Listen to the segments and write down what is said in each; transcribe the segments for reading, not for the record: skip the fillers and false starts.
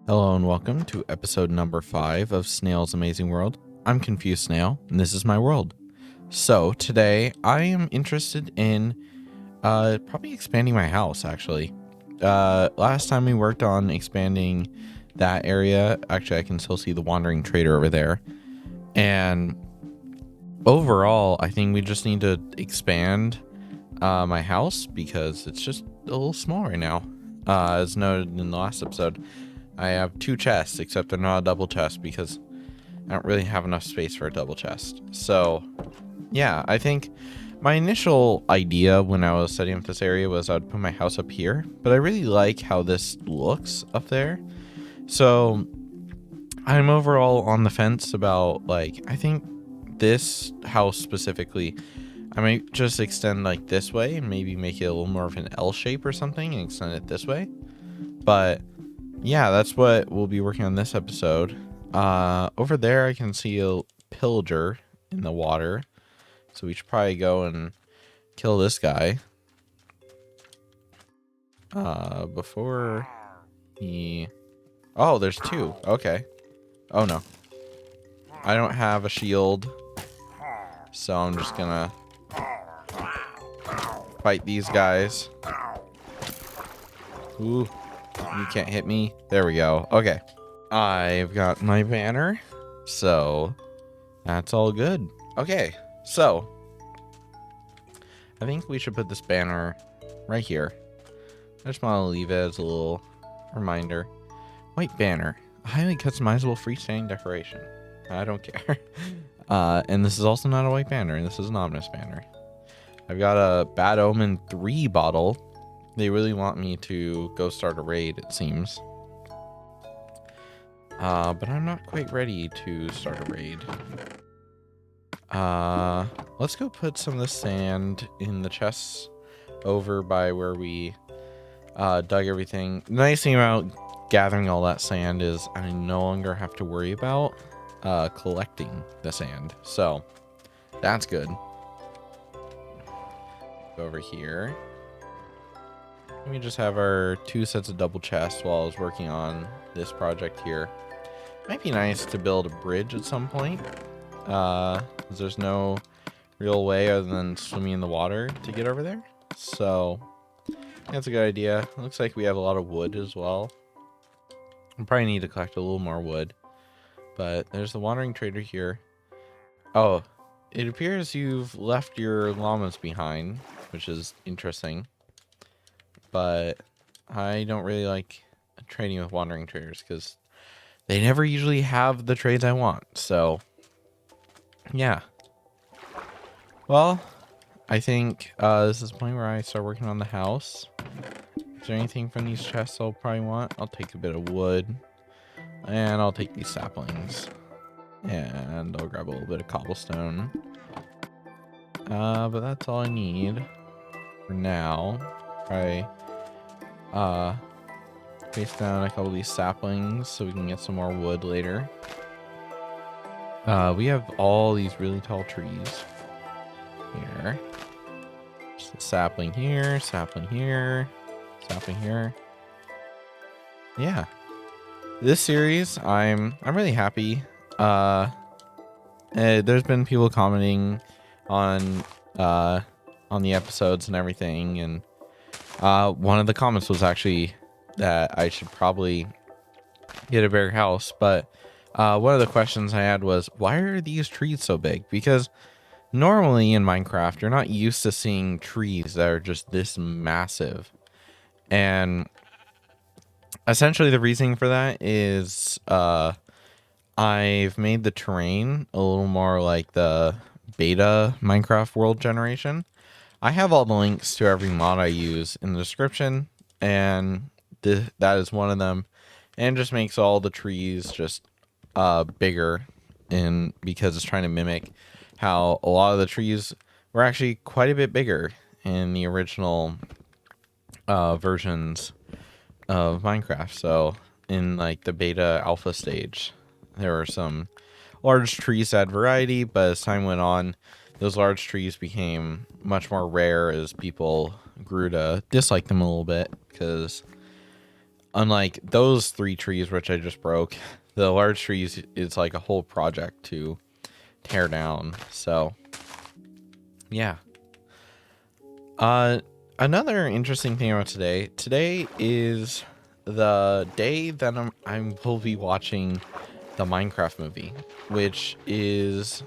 Hello and welcome to episode number 5 of Snail's Amazing World. I'm Confused Snail, and this is my world. So today I am interested in probably expanding my house, actually. Last time we worked on expanding that area, actually I can still see the Wandering Trader over there. And overall, I think we just need to expand my house because it's just a little small right now. As noted in the last episode, I have 2 chests, except they're not a double chest because I don't really have enough space for a double chest. So, yeah, I think my initial idea when I was setting up this area was I'd put my house up here, but I really like how this looks up there. So, I'm overall on the fence about, I think this house specifically, I might just extend like this way and maybe make it a little more of an L shape or something and extend it this way. But yeah, that's what we'll be working on this episode. Over there I can see a pillager in the water, so we should probably go and kill this guy before he... Oh, there's 2. Okay. Oh no, I don't have a shield, so I'm just gonna fight these guys. Ooh, you can't hit me. There we go. Okay, I've got my banner, so that's all good. Okay, so I think we should put this banner right here. I just want to leave it as a little reminder. White banner, a highly customizable freestanding decoration. I don't care. And this is also not a white banner. This is an ominous banner. I've got a Bad Omen 3 bottle. They really want me to go start a raid, it seems. But I'm not quite ready to start a raid. Let's go put some of the sand in the chests over by where we dug everything. The nice thing about gathering all that sand is I no longer have to worry about collecting the sand. So that's good. Go over here. We just have our 2 sets of double chests while I was working on this project here. Might be nice to build a bridge at some point. Because there's no real way other than swimming in the water to get over there. So that's a good idea. Looks like we have a lot of wood as well. I probably need to collect a little more wood. But there's the Wandering Trader here. Oh, it appears you've left your llamas behind, which is interesting. But I don't really like trading with Wandering Traders because they never usually have the trades I want. So yeah. Well, I think this is the point where I start working on the house. Is there anything from these chests I'll probably want? I'll take a bit of wood. And I'll take these saplings. And I'll grab a little bit of cobblestone. But that's all I need for now. Probably face down a couple of these saplings so we can get some more wood later. We have all these really tall trees here. Just a sapling here, sapling here, sapling here. Yeah, this series I'm really happy. There's been people commenting on the episodes and everything, and one of the comments was actually that I should probably get a bigger house, but one of the questions I had was, why are these trees so big? Because normally in Minecraft, you're not used to seeing trees that are just this massive. And essentially the reasoning for that is I've made the terrain a little more like the beta Minecraft world generation. I have all the links to every mod I use in the description, and that is one of them. And just makes all the trees just bigger, and because it's trying to mimic how a lot of the trees were actually quite a bit bigger in the original versions of Minecraft. So in like the beta alpha stage, there were some large trees that had variety, but as time went on, those large trees became much more rare as people grew to dislike them a little bit because unlike those 3 trees, which I just broke, the large trees, it's like a whole project to tear down. So, yeah. Another interesting thing about today. Today is the day that I will be watching the Minecraft movie, which is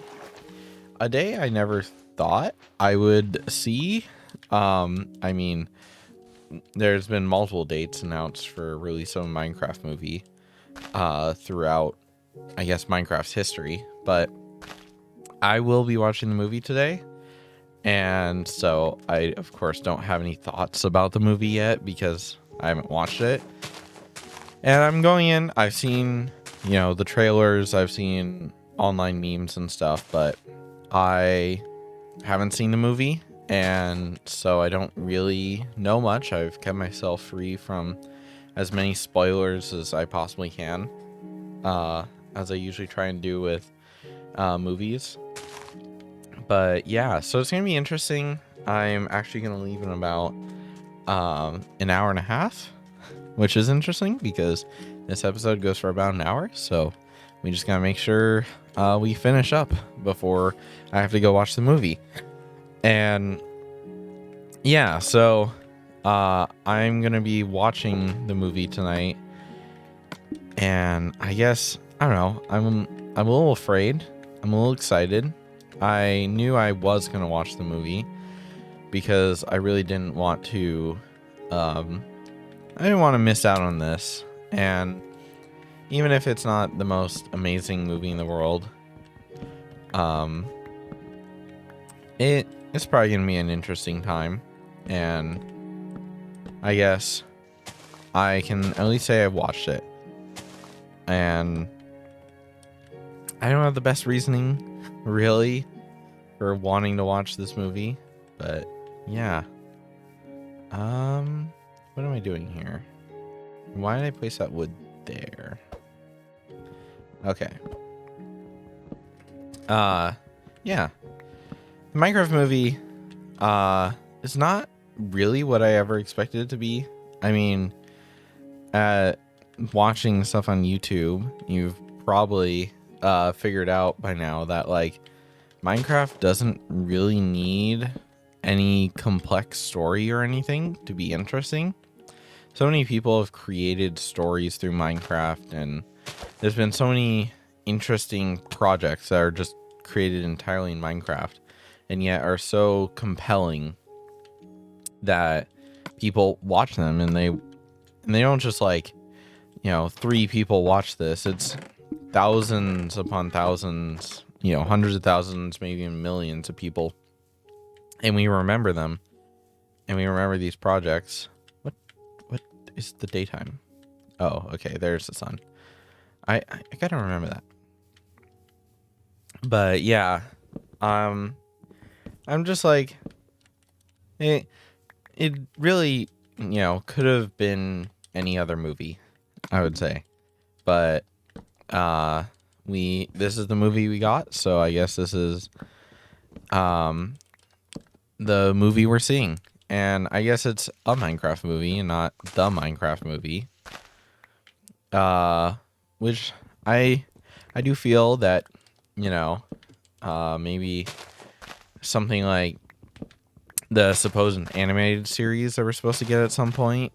a day I never thought I would see. I mean, there's been multiple dates announced for release of a Minecraft movie throughout, I guess, Minecraft's history, but I will be watching the movie today. And so I, of course, don't have any thoughts about the movie yet because I haven't watched it. And I'm going in, I've seen, the trailers, I've seen online memes and stuff, but I haven't seen the movie. And so I don't really know much. I've kept myself free from as many spoilers as I possibly can, as I usually try and do with movies. But yeah, so it's going to be interesting. I'm actually going to leave in about an hour and a half, which is interesting because this episode goes for about an hour. So we just got to make sure we finish up before I have to go watch the movie. And yeah, so I'm going to be watching the movie tonight. And I guess, I don't know, I'm a little afraid. I'm a little excited. I knew I was going to watch the movie because I really didn't want to, I didn't want to miss out on this. And even if it's not the most amazing movie in the world, it's probably going to be an interesting time. And I guess I can at least say I've watched it. And I don't have the best reasoning, really, for wanting to watch this movie, but yeah. What am I doing here? Why did I place that wood there? Okay. Yeah. The Minecraft movie, is not really what I ever expected it to be. I mean, watching stuff on YouTube, you've probably figured out by now that like Minecraft doesn't really need any complex story or anything to be interesting. So many people have created stories through Minecraft, and there's been so many interesting projects that are just created entirely in Minecraft and yet are so compelling that people watch them, and they don't just like, 3 people watch this. It's thousands upon thousands, hundreds of thousands, maybe even millions of people. And we remember them. And we remember these projects. What is the daytime? Oh, okay, there's the sun. I gotta remember that. But yeah, I'm just like, it really, could have been any other movie, I would say. But this is the movie we got, so I guess this is the movie we're seeing. And I guess it's a Minecraft movie and not the Minecraft movie. Which I do feel that, maybe something like the supposed animated series that we're supposed to get at some point,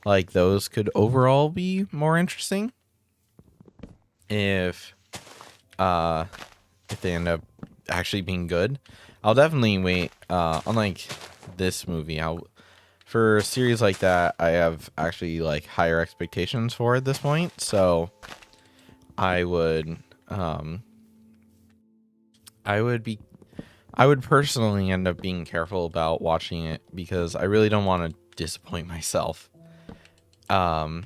like those could overall be more interesting if they end up actually being good. I'll definitely wait. Unlike this movie, for a series like that, I have actually like higher expectations for at this point. So I would personally end up being careful about watching it because I really don't want to disappoint myself. And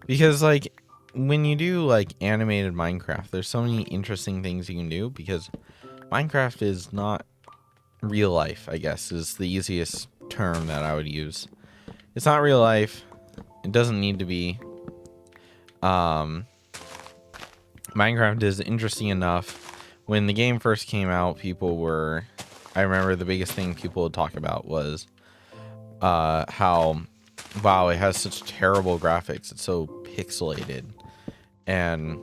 because like when you do like animated Minecraft, there's so many interesting things you can do because Minecraft is not real life, I guess, is the easiest term that I would use. It's not real life. It doesn't need to be. Minecraft is interesting enough. When the game first came out, I remember the biggest thing people would talk about was how, wow, it has such terrible graphics. It's so pixelated. And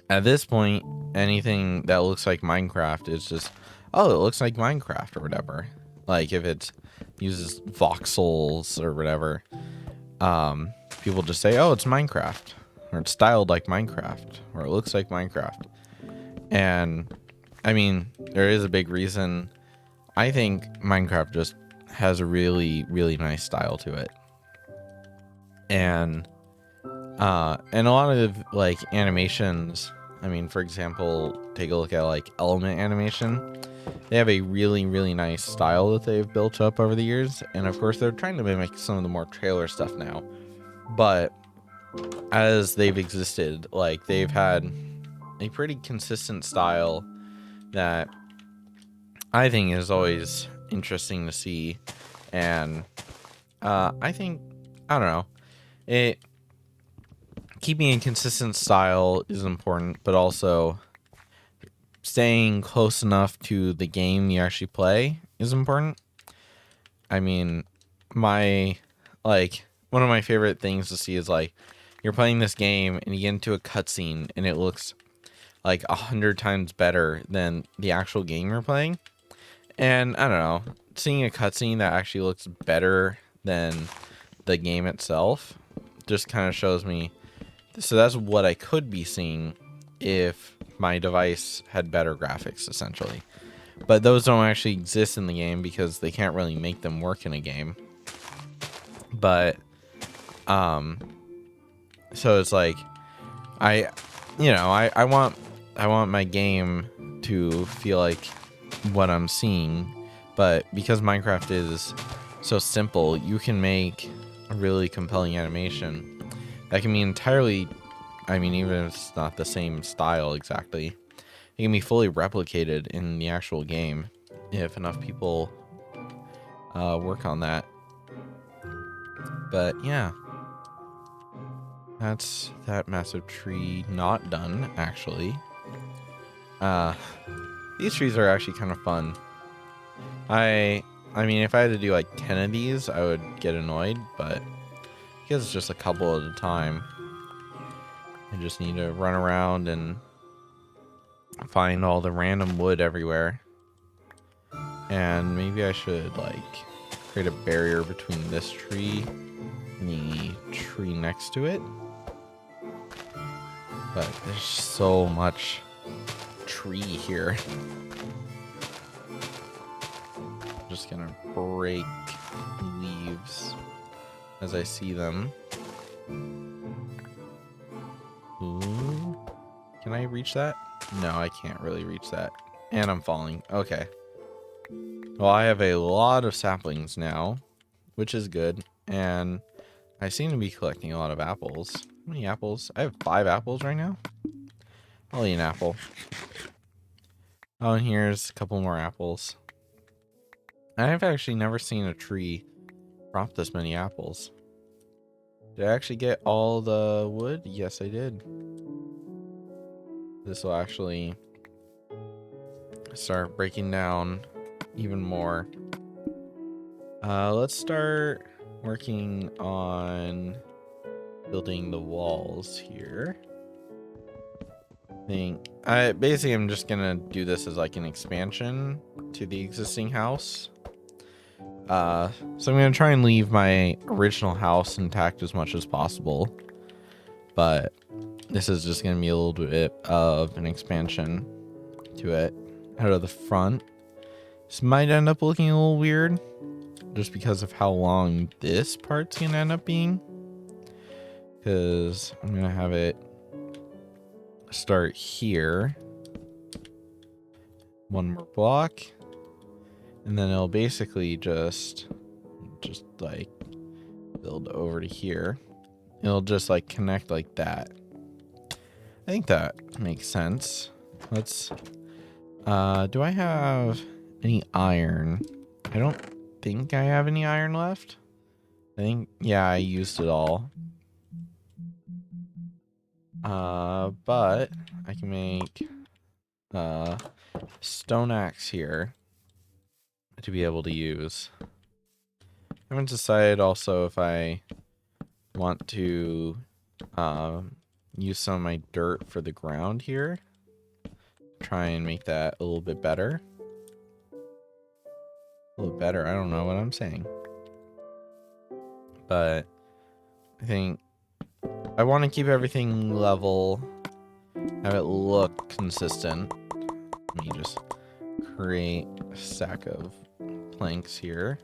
at this point, anything that looks like Minecraft is just, oh, it looks like Minecraft or whatever. Like if it uses voxels or whatever, people just say, oh, it's Minecraft, or it's styled like Minecraft, or it looks like Minecraft. And I mean, there is a big reason. I think Minecraft just has a really, really nice style to it. And a lot of like animations, I mean, for example, take a look at like element animation. They have a really, really nice style that they've built up over the years. And of course, they're trying to mimic some of the more trailer stuff now. But as they've existed, like they've had a pretty consistent style that I think is always interesting to see. And I think, I don't know, it keeping a consistent style is important, but also staying close enough to the game you actually play is important. I mean, one of my favorite things to see is like you're playing this game and you get into a cutscene and it looks like 100 times better than the actual game you're playing. And I don't know, seeing a cutscene that actually looks better than the game itself just kind of shows me. So that's what I could be seeing if my device had better graphics, essentially. But those don't actually exist in the game because they can't really make them work in a game. But, so it's like, I want my game to feel like what I'm seeing. But because Minecraft is so simple, you can make a really compelling animation that can be entirely, I mean, even if it's not the same style exactly, it can be fully replicated in the actual game if enough people work on that. But yeah, that's that massive tree not done, actually. These trees are actually kind of fun. I mean, if I had to do like 10 of these, I would get annoyed, but because it's just a couple at a time, I just need to run around and find all the random wood everywhere. And maybe I should like create a barrier between this tree and the tree next to it. But there's so much tree here. Just gonna break leaves as I see them. Ooh. Can I reach that? No, I can't really reach that. And I'm falling. Okay. Well, I have a lot of saplings now, which is good. And I seem to be collecting a lot of apples. How many apples? I have 5 apples right now. I'll eat an apple. Oh, and here's a couple more apples. I've actually never seen a tree drop this many apples. Did I actually get all the wood? Yes, I did. This will actually start breaking down even more. Let's start working on building the walls here. I'm just gonna do this as like an expansion to the existing house. So I'm gonna try and leave my original house intact as much as possible, but this is just gonna be a little bit of an expansion to it out of the front. This might end up looking a little weird just because of how long this part's gonna end up being, because I'm gonna have it start here, one more block, and then it'll basically just like build over to here. It'll just like connect like that. I think that makes sense. Let's do I have any iron? I don't think I have any iron left. I think, yeah, I used it all. But I can make stone axe here to be able to use. haven't decided also if I want to use some of my dirt for the ground here. Try and make that a little bit better. A little better. I don't know what I'm saying. But I think I want to keep everything level. Have it look consistent. Let me just create a stack of planks here.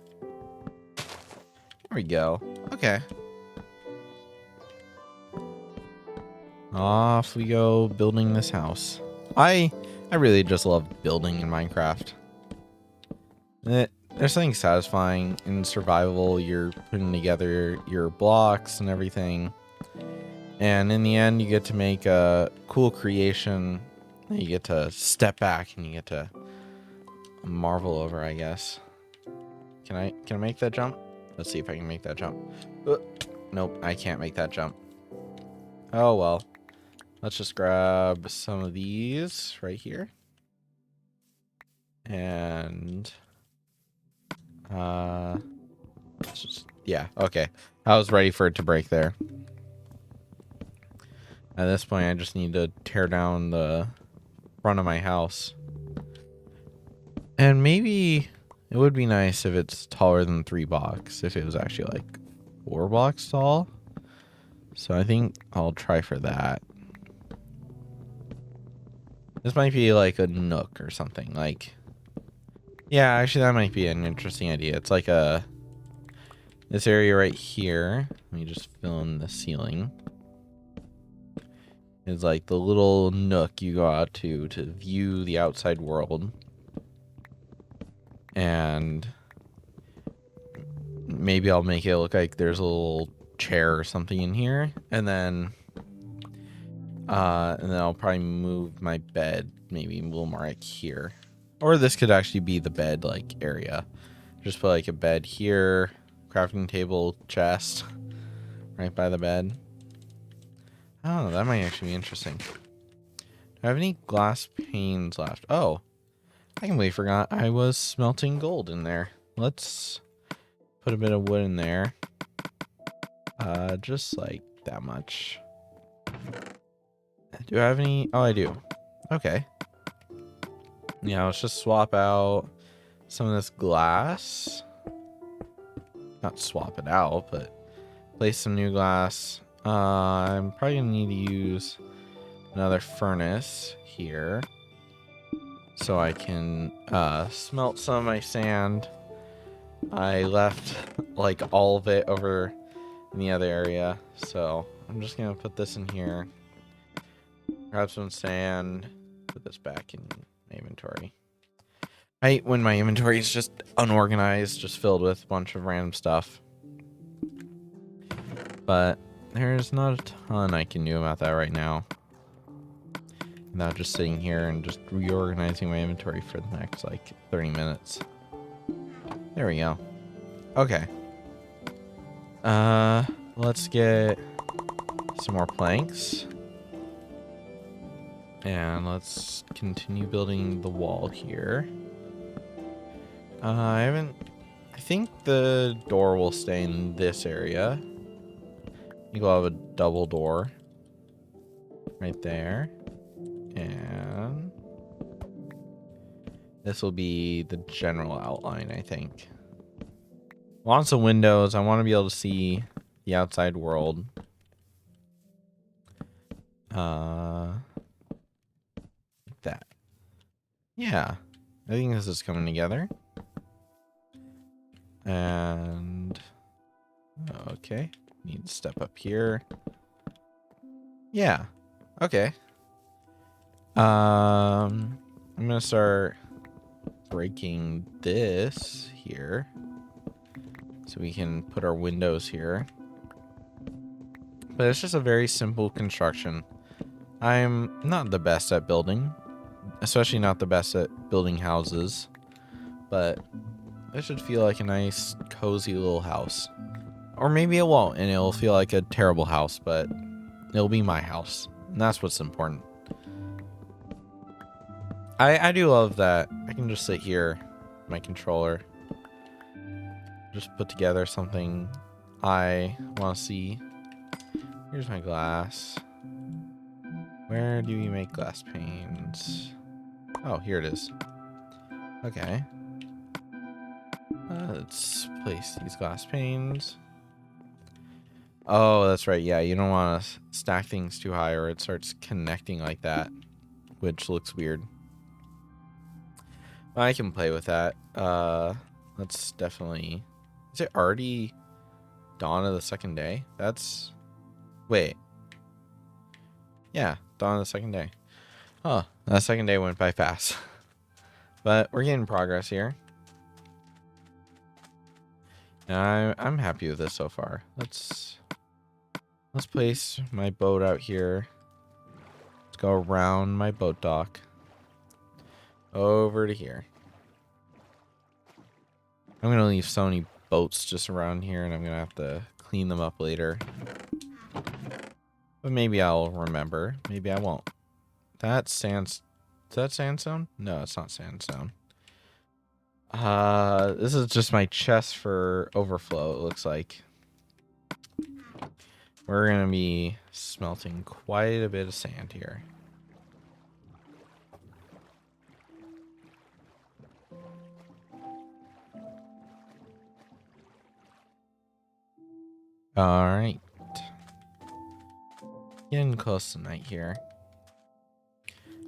There we go. Okay. Off we go building this house. I really just love building in Minecraft. There's something satisfying in survival. You're putting together your blocks and everything. And in the end, you get to make a cool creation. You get to step back and you get to marvel over, I guess. Can I make that jump? Let's see if I can make that jump. Nope, I can't make that jump. Oh, well. Let's just grab some of these right here. And let's just, yeah, okay. I was ready for it to break there. At this point, I just need to tear down the front of my house. And maybe it would be nice if it's taller than 3 blocks, if it was actually like 4 blocks tall. So I think I'll try for that. This might be like a nook or something. Like, yeah, actually that might be an interesting idea. It's like this area right here. Let me just fill in the ceiling. It's like the little nook you go out to view the outside world. And maybe I'll make it look like there's a little chair or something in here. And then I'll probably move my bed maybe a little more like here. Or this could actually be the bed like area. Just put like a bed here, crafting table, chest right by the bed. Oh, that might actually be interesting. Do I have any glass panes left? Oh, I completely forgot I was smelting gold in there. Let's put a bit of wood in there. Just like that much. Do I have any? Oh, I do. Okay. Yeah, let's just swap out some of this glass. Not swap it out, but place some new glass. I'm probably gonna need to use another furnace here so I can smelt some of my sand. I left like all of it over in the other area, so I'm just gonna put this in here. Grab some sand, put this back in my inventory. I hate when my inventory is just unorganized, just filled with a bunch of random stuff. But there's not a ton I can do about that right now. Without just sitting here and just reorganizing my inventory for the next like 30 minutes. There we go. Okay. Let's get some more planks. And let's continue building the wall here. I think the door will stay in this area. You will have a double door right there. And this will be the general outline, I think. Lots of windows. I want to be able to see the outside world. Like that. Yeah. I think this is coming together. And okay. Need to step up here. Yeah. Okay. I'm gonna start breaking this here so we can put our windows here. But it's just a very simple construction. I'm not the best at building, especially not the best at building houses, but it should feel like a nice, cozy little house. Or maybe it won't, and it'll feel like a terrible house, but it'll be my house, and that's what's important. I do love that I can just sit here, my controller, just put together something I want to see. Here's my glass. Where do you make glass panes? Oh, here it is. Okay. Let's place these glass panes. Oh, that's right. Yeah, you don't want to stack things too high or it starts connecting like that, which looks weird. I can play with that. Let's definitely... Is it already dawn of the second day? That's... Wait. Yeah, dawn of the second day. Oh, that second day went by fast. But we're getting progress here. And I'm happy with this so far. Let's place my boat out here. Let's go around my boat dock. Over to here. I'm going to leave so many boats just around here, and I'm going to have to clean them up later. But maybe I'll remember. Maybe I won't. That's sand. Is that sandstone? No, it's not sandstone. This is just my chest for overflow, it looks like. We're going to be smelting quite a bit of sand here. Alright. Getting close to night here.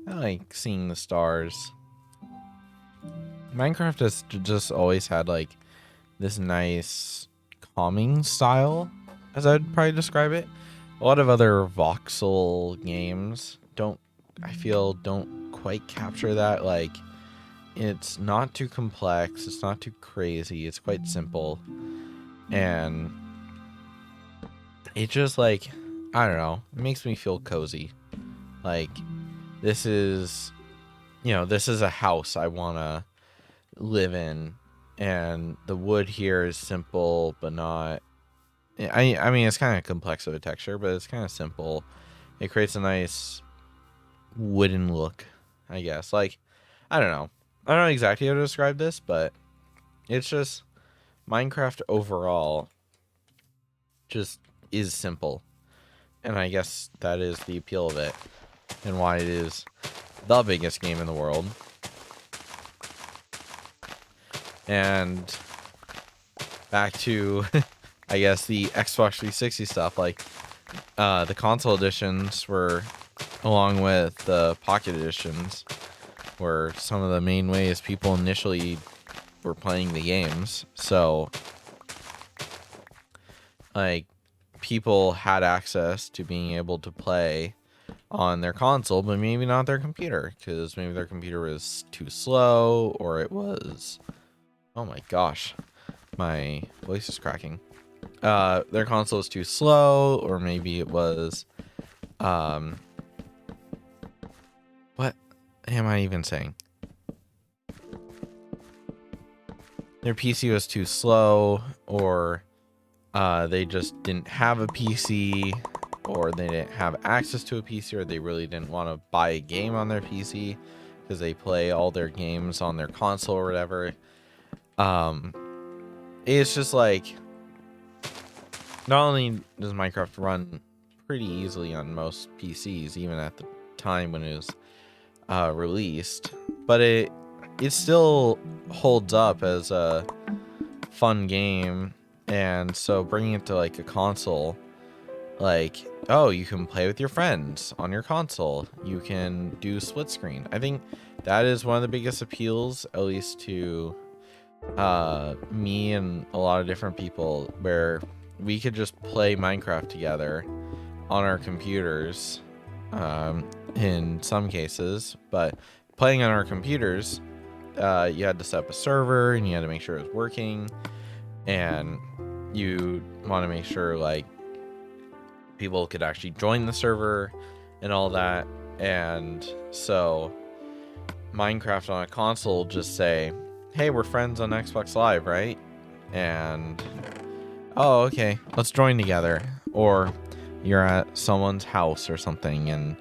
I like seeing the stars. Minecraft has just always had like this nice calming style, as I'd probably describe it. A lot of other voxel games I feel don't quite capture that. Like, it's not too complex, it's not too crazy, it's quite simple. And it just like, I don't know, it makes me feel cozy. Like, this is, this is a house I want to live in, and the wood here is simple but not, I mean, it's kind of complex of a texture, but it's kind of simple. It creates a nice wooden look, I guess. Like, I don't know exactly how to describe this, but it's just Minecraft overall just is simple, and I guess that is the appeal of it and why it is the biggest game in the world. And back to, I guess, the Xbox 360 stuff, like the console editions were, along with the Pocket editions, were some of the main ways people initially were playing the games. So, like, people had access to being able to play on their console, but maybe not their computer, because maybe their computer was too slow, or it was... Oh my gosh, my voice is cracking. Their console was too slow, or maybe it was, what am I even saying? Their PC was too slow, or they just didn't have a PC, or they didn't have access to a PC, or they really didn't want to buy a game on their PC because they play all their games on their console or whatever. It's just like, not only does Minecraft run pretty easily on most PCs, even at the time when it was released, but it still holds up as a fun game. And so bringing it to like a console, like, oh, you can play with your friends on your console, you can do split screen. I think that is one of the biggest appeals, at least to me and a lot of different people, where we could just play Minecraft together on our computers, in some cases. But playing on our computers, you had to set up a server and you had to make sure it was working, and you want to make sure like people could actually join the server and all that. And so Minecraft on a console just say, hey, we're friends on Xbox Live, right? And, oh, okay, let's join together. Or you're at someone's house or something and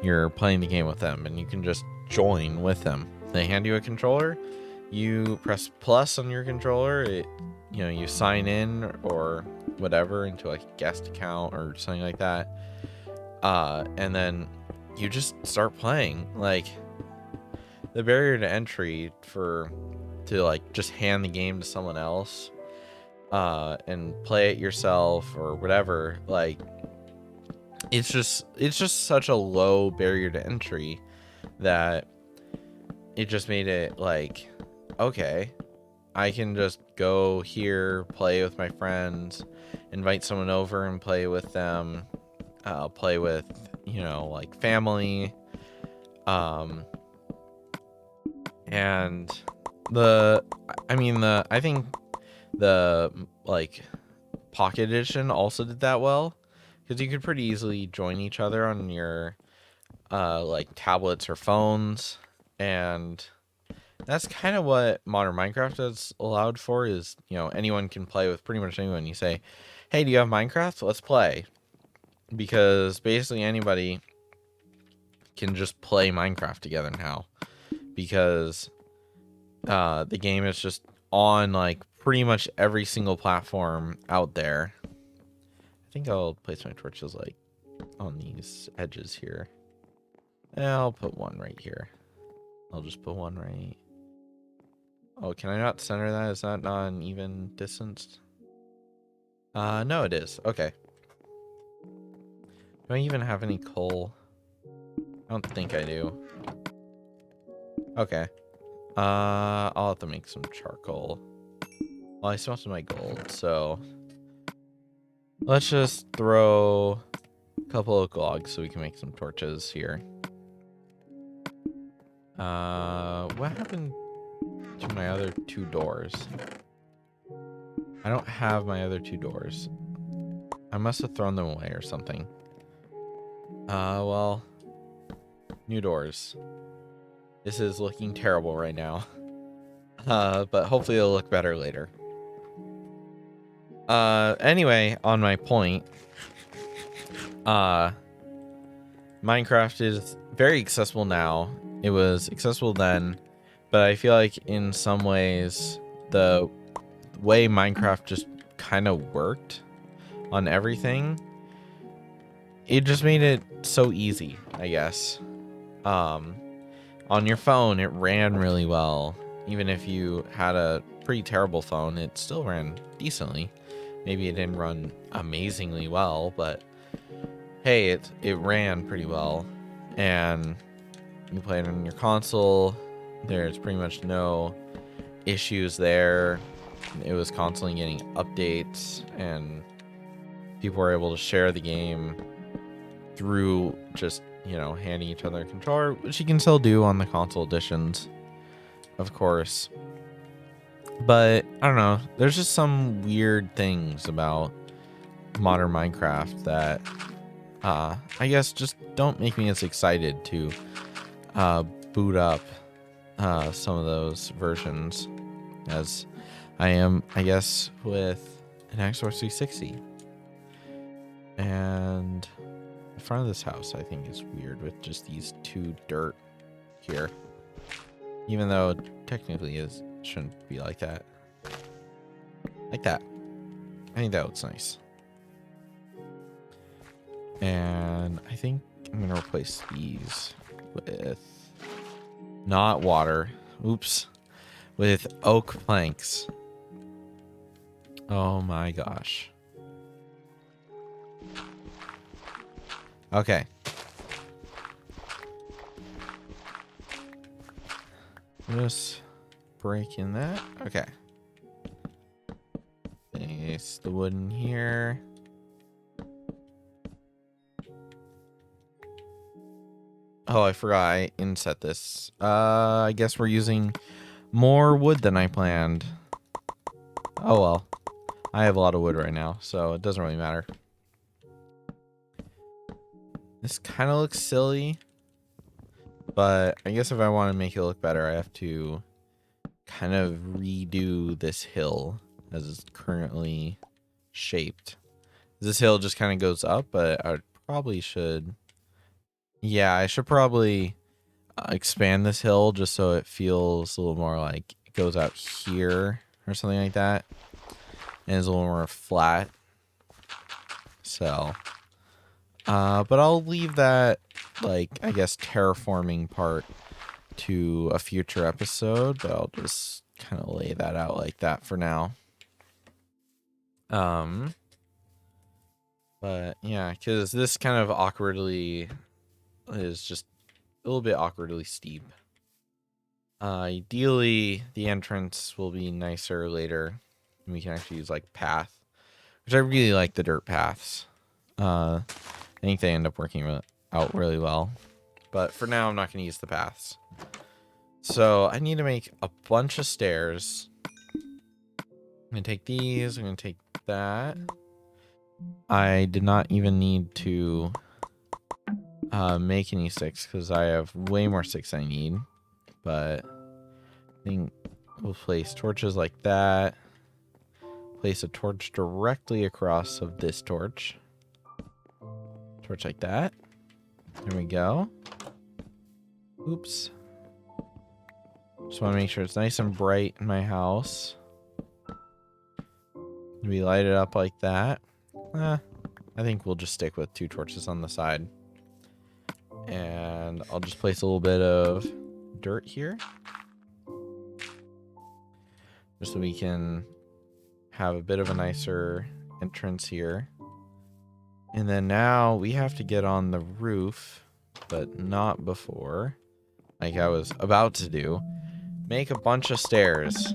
you're playing the game with them, and you can just join with them. They hand you a controller you press plus on your controller, you sign in or whatever into like a guest account or something like that. And then you just start playing. Like, the barrier to entry to like just hand the game to someone else and play it yourself or whatever, like it's just such a low barrier to entry that it just made it like, okay, I can just go here, play with my friends, invite someone over and play with them, play with, like family. And I think the like Pocket Edition also did that well, because you could pretty easily join each other on your like tablets or phones, and that's kind of what modern Minecraft has allowed for. Is anyone can play with pretty much anyone. You say, hey, do you have Minecraft? Let's play. Because basically anybody can just play Minecraft together now, because the game is just on like pretty much every single platform out there. I think I'll place my torches like on these edges here. And I'll put one right here. I'll just put one right. Oh, can I not center that? Is that not an even distance? No, it is. Okay. Do I even have any coal? I don't think I do. Okay. I'll have to make some charcoal. Well, I still have my gold, so let's just throw a couple of logs so we can make some torches here. What happened to my other two doors? I don't have my other two doors. I must have thrown them away or something. Well, new doors. This is looking terrible right now. But hopefully it'll look better later. Anyway, on my point, Minecraft is very accessible now. It was accessible then, but I feel like in some ways the way Minecraft just kind of worked on everything, it just made it so easy, I guess. On your phone, it ran really well. Even if you had a pretty terrible phone, it still ran decently. Maybe it didn't run amazingly well, but hey, it ran pretty well. And you play it on your console. There's pretty much no issues there. It was constantly getting updates, and people were able to share the game through just, handing each other a controller, which you can still do on the console editions, of course. But I don't know, there's just some weird things about modern Minecraft that I guess just don't make me as excited to boot up some of those versions as I am, I guess, with an Xbox 360. And the front of this house, I think, is weird with just these two dirt here, even though technically it shouldn't be like that. Like that. I think that looks nice. And I think I'm gonna replace these with not water. Oops. With oak planks. Oh my gosh. Okay. Just break in that. Okay. Place the wood in here. Oh, I forgot I inset this. I guess we're using more wood than I planned. Oh well. I have a lot of wood right now, so it doesn't really matter. This kind of looks silly, but I guess if I want to make it look better, I have to kind of redo this hill as it's currently shaped. This hill just kind of goes up, but I probably should... Yeah, I should probably expand this hill just so it feels a little more like it goes out here or something like that. And it's a little more flat. So, but I'll leave that, like, I guess, terraforming part to a future episode, but I'll just kind of lay that out like that for now. But yeah, because this kind of awkwardly is just a little bit awkwardly steep. Ideally, the entrance will be nicer later. We can actually use like path, which I really like the dirt paths. I think they end up working out really well. But for now, I'm not going to use the paths. So I need to make a bunch of stairs. I'm going to take these. I'm going to take that. I did not even need to make any sticks because I have way more sticks than I need. But I think we'll place torches like that. Place a torch directly across of this torch. Torch like that. There we go. Oops. Just want to make sure it's nice and bright in my house. We light it up like that. I think we'll just stick with 2 torches on the side. And I'll just place a little bit of dirt here. Just so we can have a bit of a nicer entrance here. And then now we have to get on the roof, but not before, like I was about to do. Make a bunch of stairs.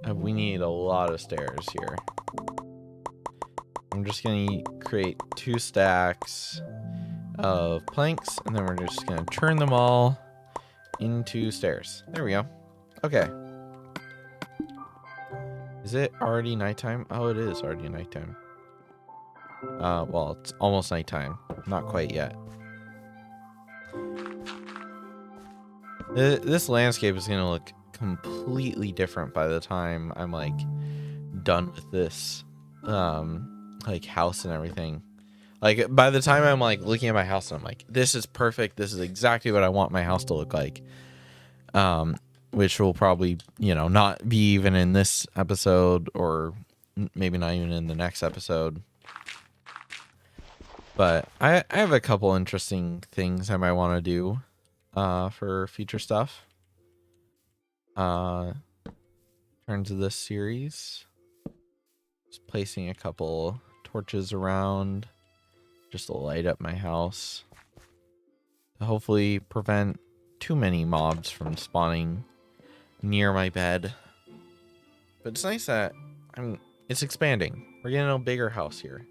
We need a lot of stairs here. I'm just going to create 2 stacks of planks, and then we're just going to turn them all into stairs. There we go. Okay. Is it already nighttime? Oh, it is already nighttime. Well, it's almost nighttime. Not quite yet. This landscape is going to look completely different by the time I'm, like, done with this, like, house and everything. Like, by the time I'm, like, looking at my house and I'm like, this is perfect. This is exactly what I want my house to look like. Which will probably, you know, not be even in this episode or maybe not even in the next episode. But I have a couple interesting things I might want to do for future stuff. In terms of this series. Just placing a couple torches around just to light up my house. To hopefully prevent too many mobs from spawning near my bed. But it's nice that it's expanding. We're getting a bigger house here.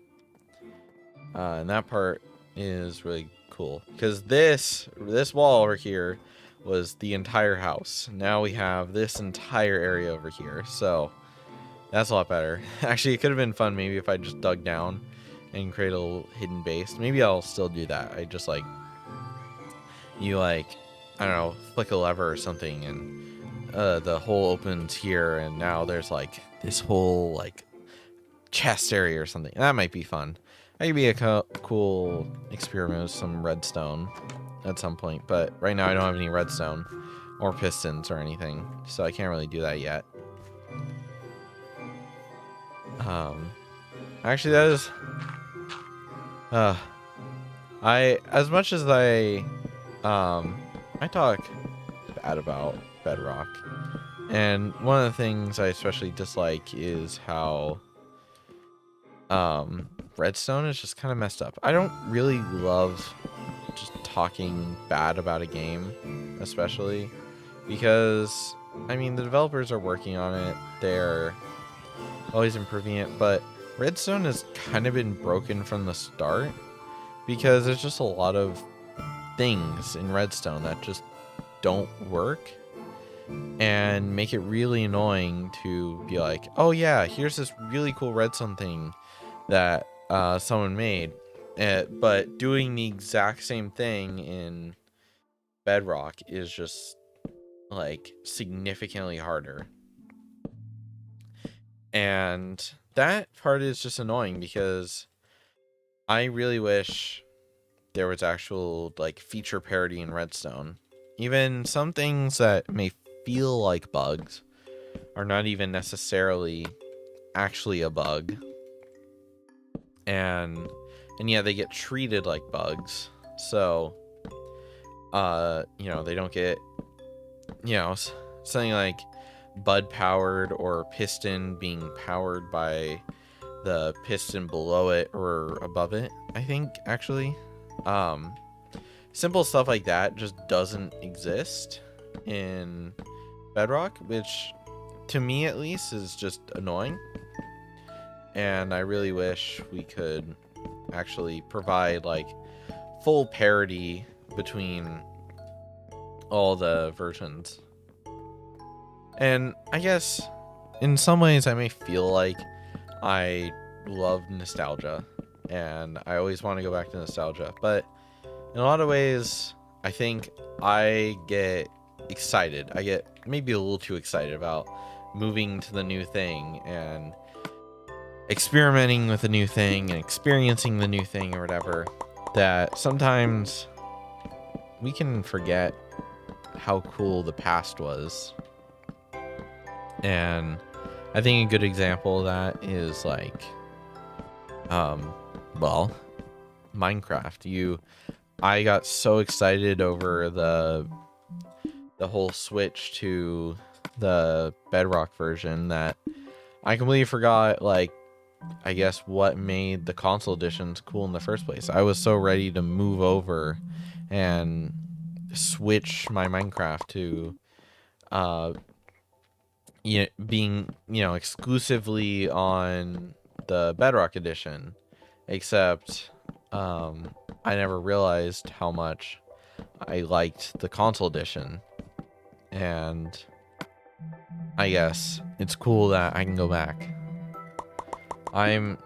And that part is really cool. Because this wall over here was the entire house. Now we have this entire area over here. So that's a lot better. Actually, it could have been fun maybe if I just dug down and create a little hidden base. Maybe I'll still do that. I just like, I don't know, flick a lever or something and the hole opens here and now there's like this whole like chest area or something. That might be fun. That could be a cool experiment with some redstone at some point, but right now I don't have any redstone or pistons or anything, so I can't really do that yet. Actually that is as much as I talk bad about Bedrock, and one of the things I especially dislike is how redstone is just kind of messed up. I don't really love just talking bad about a game, especially because I mean the developers are working on it, they're always improving it, but redstone has kind of been broken from the start because there's just a lot of things in redstone that just don't work and make it really annoying to be like, oh yeah, here's this really cool redstone thing that someone made, but doing the exact same thing in Bedrock is just like significantly harder. And that part is just annoying because I really wish there was actual like feature parity in redstone. Even some things that may feel like bugs are not even necessarily actually a bug, and yet they get treated like bugs. So they don't get, something like bud powered or piston being powered by the piston below it or above it, I think, actually. Simple stuff like that just doesn't exist in Bedrock, which to me at least is just annoying. And I really wish we could actually provide like full parity between all the versions. And I guess in some ways I may feel like I love nostalgia and I always want to go back to nostalgia, but in a lot of ways I think I get excited. I get maybe a little too excited about moving to the new thing and experimenting with the new thing and experiencing the new thing or whatever, that sometimes we can forget how cool the past was. And I think a good example of that is like Minecraft. I got so excited over the whole switch to the Bedrock version that I completely forgot, like, I guess what made the console editions cool in the first place. I was so ready to move over and switch my Minecraft to being, exclusively on the Bedrock edition, except I never realized how much I liked the console edition. And I guess it's cool that I can go back. I'm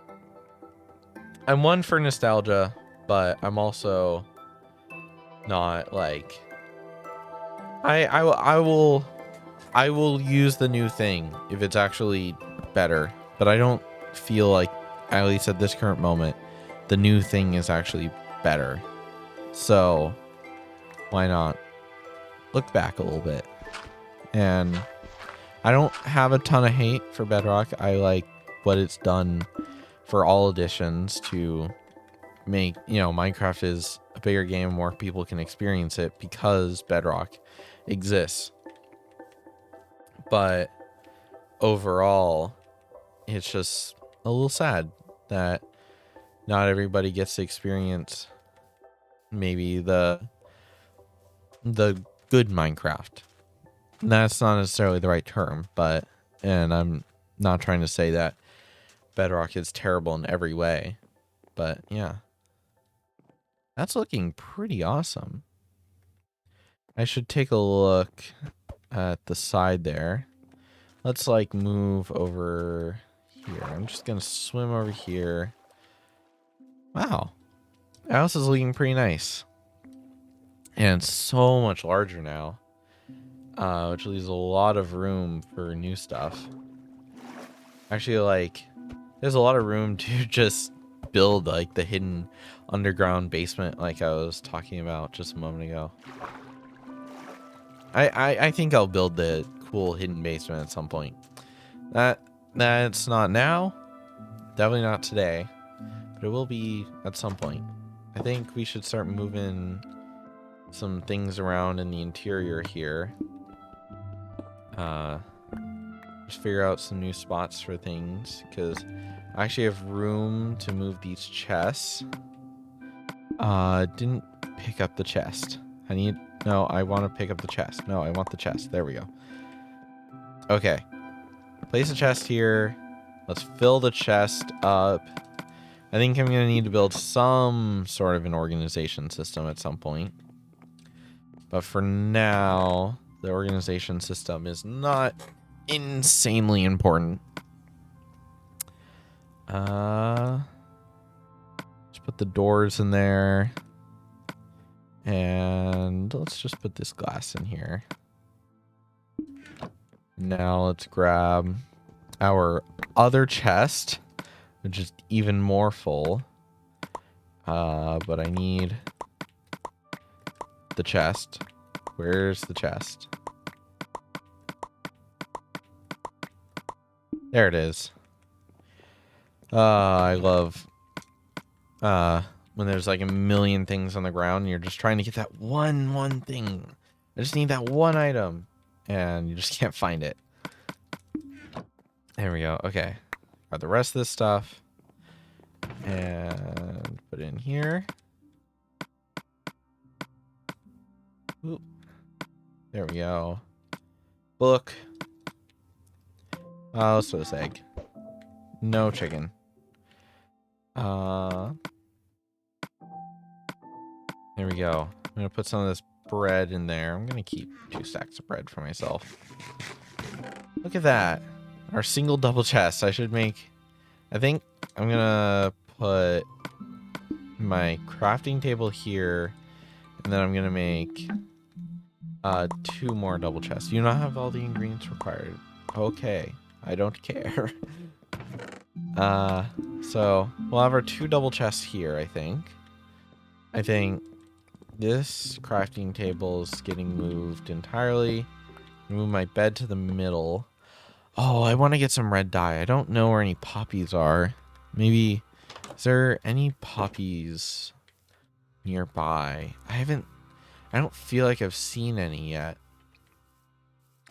one for nostalgia, but I'm also not like I will use the new thing if it's actually better, but I don't feel like, at least at this current moment, the new thing is actually better. So why not look back a little bit? And I don't have a ton of hate for Bedrock. I like what it's done for all editions to make, Minecraft is a bigger game, more people can experience it because Bedrock exists. But overall, it's just a little sad that not everybody gets to experience maybe the good Minecraft. And that's not necessarily the right term, and I'm not trying to say that Bedrock is terrible in every way, but yeah. That's looking pretty awesome. I should take a look at the side there. Let's like move over here. I'm just gonna swim over here. Wow. The house is looking pretty nice. And it's so much larger now. Which leaves a lot of room for new stuff. Actually, like, there's a lot of room to just build like the hidden underground basement like I was talking about just a moment ago. I think I'll build the cool hidden basement at some point. That's not now, definitely not today, but it will be at some point. I think we should start moving some things around in the interior here. Just figure out some new spots for things, because I actually have room to move these chests. Didn't pick up the chest. No, I want to pick up the chest. No, I want the chest. There we go. Okay. Place the chest here. Let's fill the chest up. I think I'm going to need to build some sort of an organization system at some point. But for now, the organization system is not insanely important. Let's put the doors in there. And let's just put this glass in here. Now let's grab our other chest, which is even more full. But I need the chest. Where's the chest? There it is. I love when there's like a million things on the ground and you're just trying to get that one thing. I just need that one item and you just can't find it. There we go. Okay. Got the rest of this stuff and put it in here. Oop. There we go. Book. Let's throw this egg. No chicken. There we go. I'm gonna put some of this bread in there. I'm gonna keep 2 stacks of bread for myself. Look at that. Our single double chest. I think I'm gonna put my crafting table here, and then I'm gonna make 2 more double chests. You not have all the ingredients required. Okay, I don't care. So we'll have our 2 double chests here, I think. I think this crafting table is getting moved entirely. Move my bed to the middle. Oh, I want to get some red dye. I don't know where any poppies are. Maybe, is there any poppies nearby? I don't feel like I've seen any yet.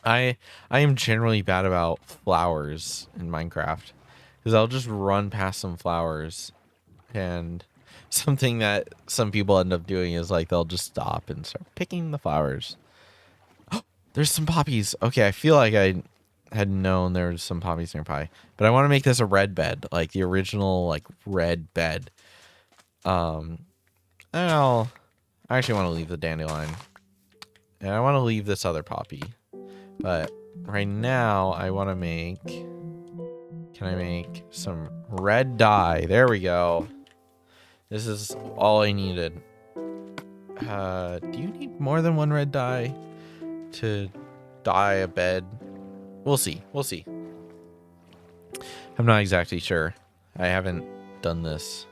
I am generally bad about flowers in Minecraft because I'll just run past some flowers, and something that some people end up doing is like they'll just stop and start picking the flowers. Oh, there's some poppies. Okay, I feel like I had known there was some poppies nearby, but I want to make this a red bed, like the original like red bed. I actually want to leave the dandelion, and I want to leave this other poppy. But right now, I want to make... Can I make some red dye? There we go. This is all I needed. Do you need more than 1 red dye to dye a bed? We'll see. We'll see. I'm not exactly sure. I haven't done this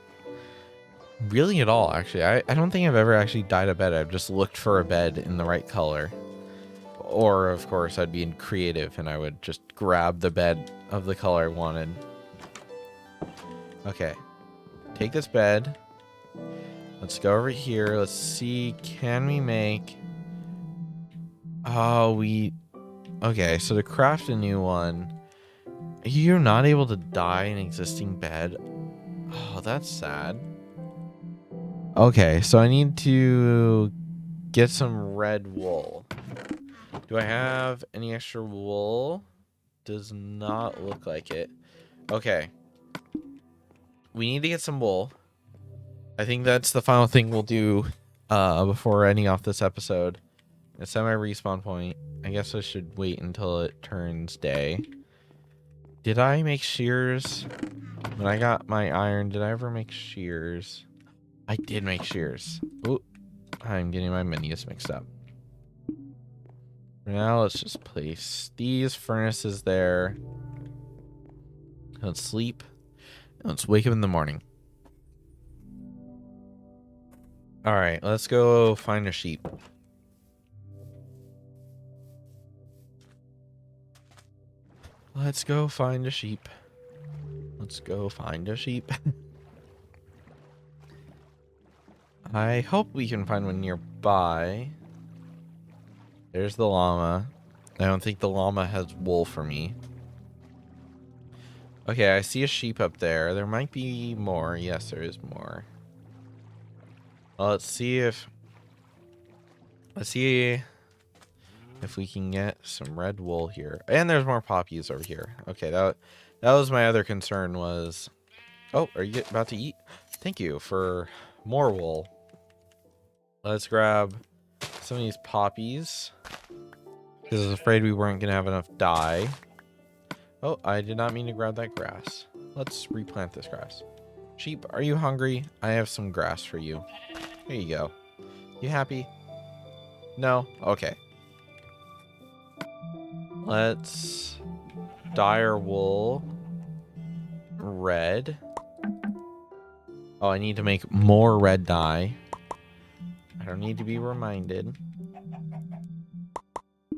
really at all, actually. I don't think I've ever actually dyed a bed. I've just looked for a bed in the right color. Or, of course, I'd be creative and I would just grab the bed of the color I wanted. Okay. Take this bed. Let's go over here. Let's see. Can we make... Oh, okay, so to craft a new one, you're not able to dye an existing bed. Oh, that's sad. Okay, so I need to get some red wool. Do I have any extra wool? Does not look like it. Okay. We need to get some wool. I think that's the final thing we'll do before ending off this episode. It's at my respawn point. I guess I should wait until it turns day. Did I make shears? When I got my iron, did I ever make shears? I did make shears. Ooh, I'm getting my menus mixed up. For now, let's just place these furnaces there. Let's sleep. Let's wake up in the morning. All right, let's go find a sheep. Let's go find a sheep. Let's go find a sheep. I hope we can find one nearby. There's the llama. I don't think the llama has wool for me. Okay, I see a sheep up there. There might be more. Yes, there is more. Well, let's see if we can get some red wool here. And there's more poppies over here. Okay, that was my other concern was... Oh, are you about to eat? Thank you for more wool. Let's grab some of these poppies, because I was afraid we weren't going to have enough dye. Oh, I did not mean to grab that grass. Let's replant this grass. Sheep, are you hungry? I have some grass for you. Here you go. You happy? No? Okay. Let's dye our wool red. Oh, I need to make more red dye. I don't need to be reminded.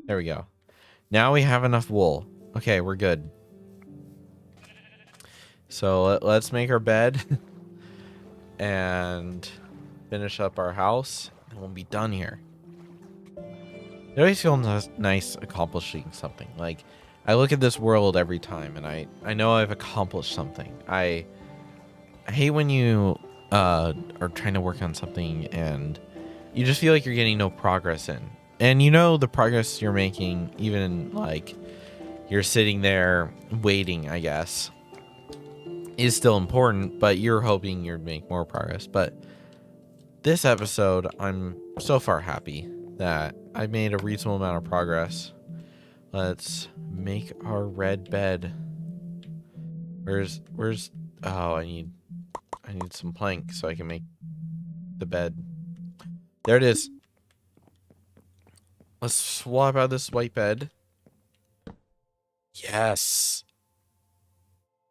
There we go. Now we have enough wool. Okay, we're good. So let's make our bed and finish up our house, and we'll be done here. It always feels nice accomplishing something. Like, I look at this world every time, and I know I've accomplished something. I hate when you are trying to work on something and you just feel like you're getting no progress in. And you know the progress you're making, even like you're sitting there waiting, I guess, is still important, but you're hoping you'd make more progress. But this episode, I'm so far happy that I made a reasonable amount of progress. Let's make our red bed. Where's oh, I need some plank so I can make the bed. There it is. Let's swap out this white bed. Yes.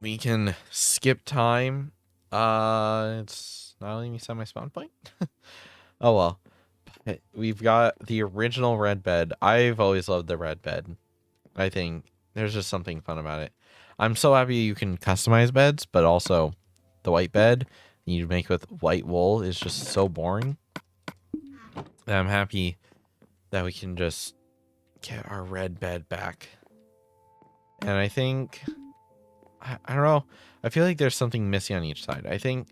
We can skip time. It's not letting me set my spawn point. Oh well. But we've got the original red bed. I've always loved the red bed. I think there's just something fun about it. I'm so happy you can customize beds, but also the white bed you make with white wool is just so boring. And I'm happy that we can just get our red bed back. And I think, I don't know, I feel like there's something missing on each side. I think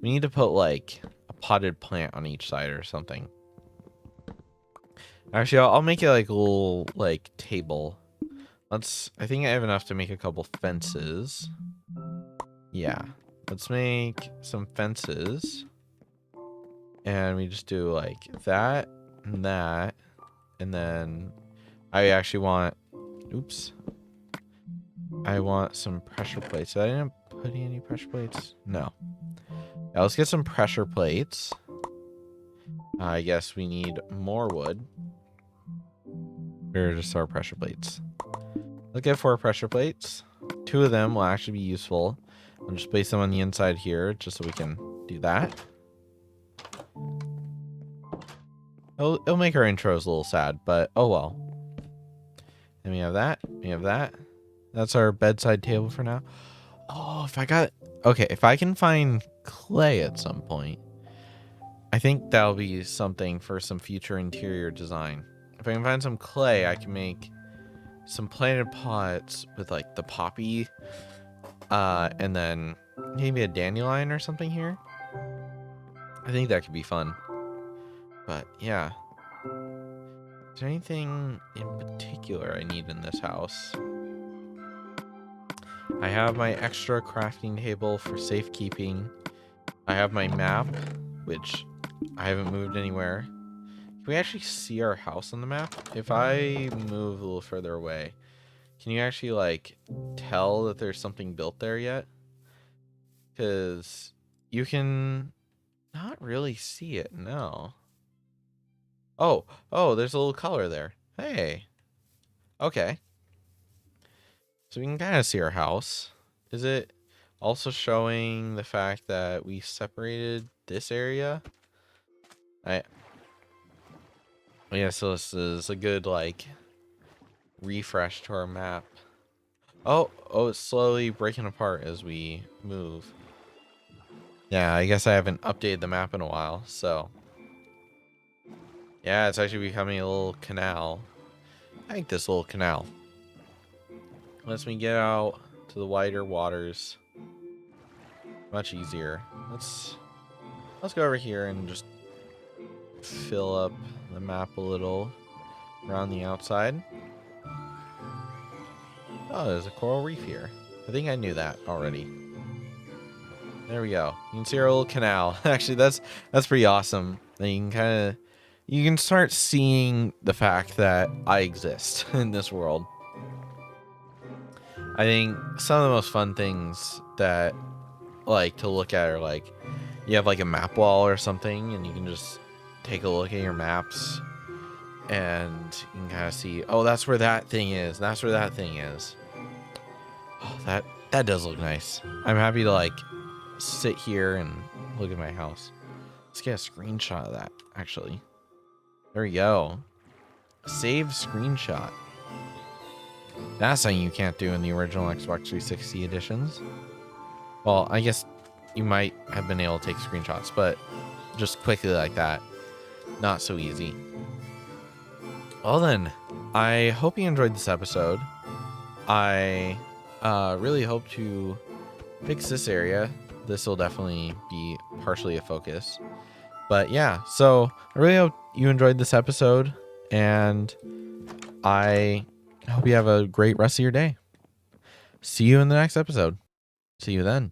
we need to put like a potted plant on each side or something. Actually, I'll make it like a little like table. I think I have enough to make a couple fences. Yeah, let's make some fences. And we just do like that and that. And then I actually want, oops. I want some pressure plates. I didn't put any pressure plates. No. Now let's get some pressure plates. I guess we need more wood. Here are just our pressure plates. Let's get 4 pressure plates. 2 of them will actually be useful. I'll just place them on the inside here just so we can do that. It'll make our intros a little sad, but oh well. And we have that. We have that. That's our bedside table for now. Oh, if I can find clay at some point, I think that'll be something for some future interior design. If I can find some clay, I can make some planted pots with like the poppy, and then maybe a dandelion or something here. I think that could be fun. But yeah. Is there anything in particular I need in this house? I have my extra crafting table for safekeeping. I have my map, which I haven't moved anywhere. Can we actually see our house on the map? If I move a little further away, can you actually like tell that there's something built there yet? Because you can not really see it, no. Oh, there's a little color there. Hey. Okay. So we can kind of see our house. Is it also showing the fact that we separated this area? Yeah, so this is a good like refresh to our map. Oh, it's slowly breaking apart as we move. Yeah, I guess I haven't updated the map in a while, so yeah, it's actually becoming a little canal. I like this little canal. Lets me get out to the wider waters much easier. Let's go over here and just fill up the map a little around the outside. Oh, there's a coral reef here. I think I knew that already. There we go. You can see our little canal. Actually, that's pretty awesome. And you can start seeing the fact that I exist in this world. I think some of the most fun things that like to look at are like you have like a map wall or something and you can just take a look at your maps and you can kind of see, oh, that's where that thing is. That's where that thing is. Oh, that does look nice. I'm happy to like sit here and look at my house. Let's get a screenshot of that, actually. There we go. Save screenshot. That's something you can't do in the original Xbox 360 editions. Well, I guess you might have been able to take screenshots, but just quickly like that, not so easy. Well then, I hope you enjoyed this episode. I really hope to fix this area. This will definitely be partially a focus. But yeah, so I really hope you enjoyed this episode, and I hope you have a great rest of your day. See you in the next episode. See you then.